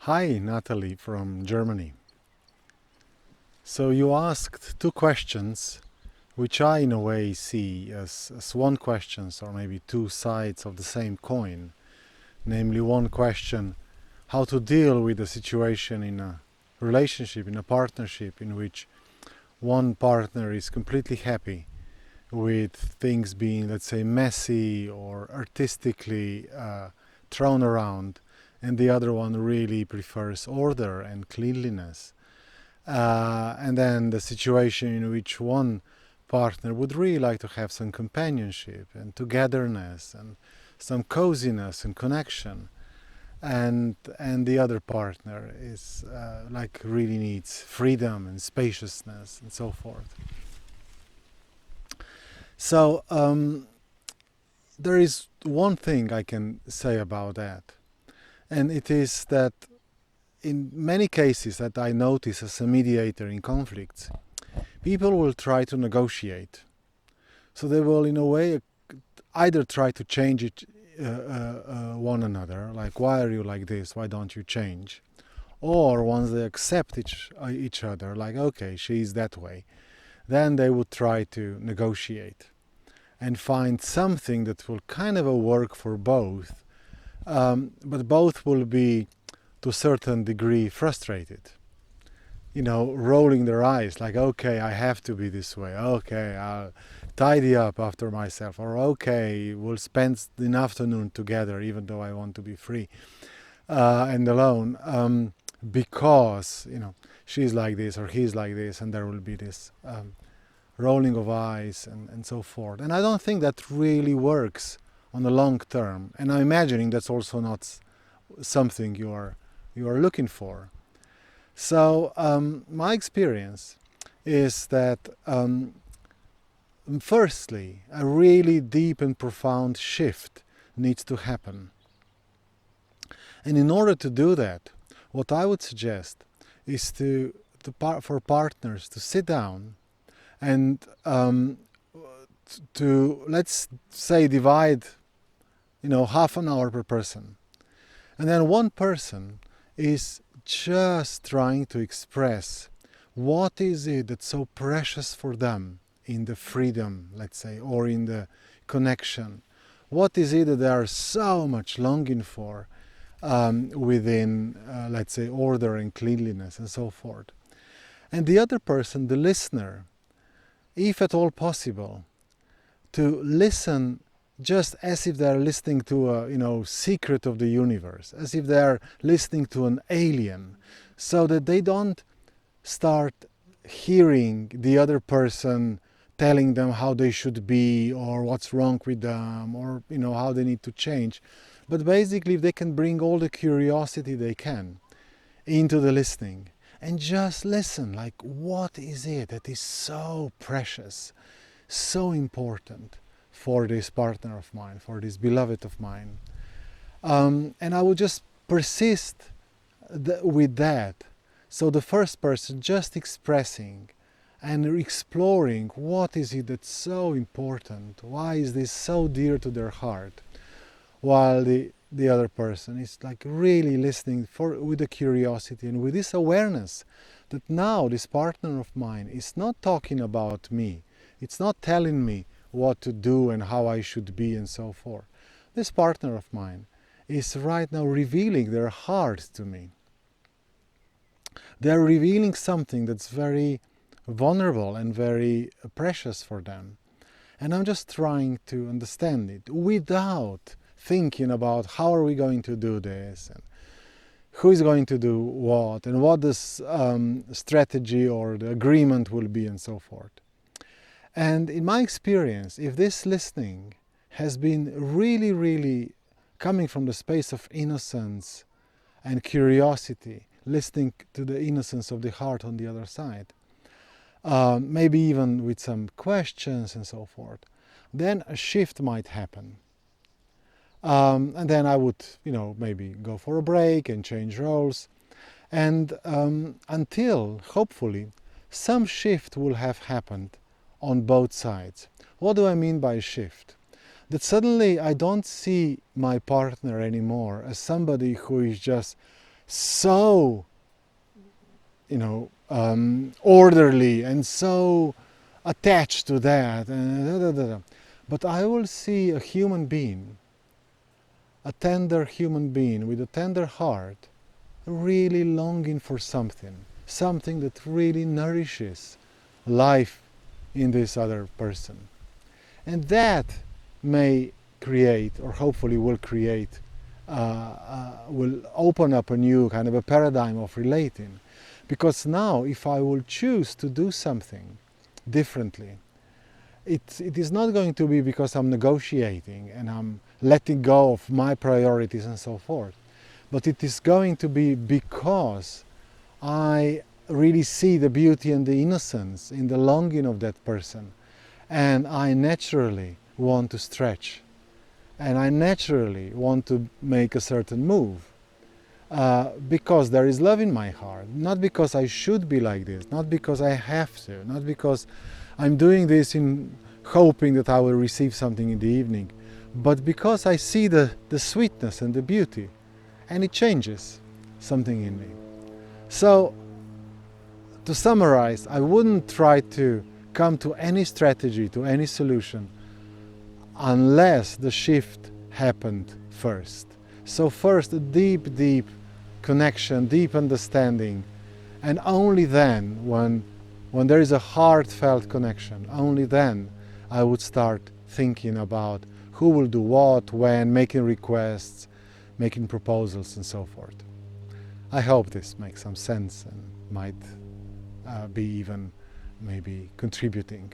Hi, Nathalie from Germany. So you asked two questions, which I in a way see as one questions or maybe two sides of the same coin. Namely, one question, how to deal with a situation in a relationship, in a partnership in which one partner is completely happy with things being, let's say, messy or artistically thrown around, and the other one really prefers order and cleanliness. And then the situation in which one partner would really like to have some companionship and togetherness and some coziness and connection, and the other partner is like really needs freedom and spaciousness and so forth. So there is one thing I can say about that, and it is that in many cases that I notice as a mediator in conflicts, people will try to negotiate. So they will, in a way, either try to change it, one another, like, why are you like this? Why don't you change? Or once they accept each other, like, okay, she's that way, then they would try to negotiate and find something that will kind of work for both, but both will be to a certain degree frustrated, rolling their eyes like, okay, I have to be this way, okay, I'll tidy up after myself, or okay, we'll spend an afternoon together even though I want to be free and alone, because she's like this or he's like this, and there will be this rolling of eyes and so forth. And I don't think that really works on the long term, and I'm imagining that's also not something you are looking for. So my experience is that firstly, a really deep and profound shift needs to happen. And in order to do that, what I would suggest is for partners to sit down and to, let's say, divide half an hour per person. And then one person is just trying to express what is it that's so precious for them in the freedom, let's say, or in the connection. What is it that they are so much longing for within, let's say, order and cleanliness and so forth. And the other person, the listener, if at all possible, to listen just as if they're listening to a secret of the universe, as if they're listening to an alien, so that they don't start hearing the other person telling them how they should be or what's wrong with them or how they need to change. But basically, if they can bring all the curiosity they can into the listening and just listen, like, what is it that is so precious, so important for this partner of mine, for this beloved of mine. And I would just persist with that. So the first person just expressing and exploring what is it that's so important, why is this so dear to their heart, while the other person is like really listening with the curiosity and with this awareness that now this partner of mine is not talking about me, it's not telling me what to do and how I should be and so forth. This partner of mine is right now revealing their heart to me. They're revealing something that's very vulnerable and very precious for them. And I'm just trying to understand it without thinking about how are we going to do this and who is going to do what and what this strategy or the agreement will be and so forth. And in my experience, if this listening has been really, really coming from the space of innocence and curiosity, listening to the innocence of the heart on the other side, maybe even with some questions and so forth, then a shift might happen. And then I would, maybe go for a break and change roles. And until, hopefully, some shift will have happened on both sides. What do I mean by shift? That suddenly I don't see my partner anymore as somebody who is just so, orderly and so attached to that, but I will see a human being, a tender human being with a tender heart, really longing for something that really nourishes life in this other person. And that may create, or hopefully will create, will open up a new kind of a paradigm of relating. Because now, if I will choose to do something differently, it is not going to be because I'm negotiating and I'm letting go of my priorities and so forth, but it is going to be because I really see the beauty and the innocence in the longing of that person, and I naturally want to stretch, and I naturally want to make a certain move, because there is love in my heart, not because I should be like this, not because I have to, not because I'm doing this in hoping that I will receive something in the evening, but because I see the sweetness and the beauty, and it changes something in me. So, to summarize, I wouldn't try to come to any strategy, to any solution, unless the shift happened first. So first, a deep, deep connection, deep understanding, and only then, when there is a heartfelt connection, only then I would start thinking about who will do what, when, making requests, making proposals, and so forth. I hope this makes some sense and might be even maybe contributing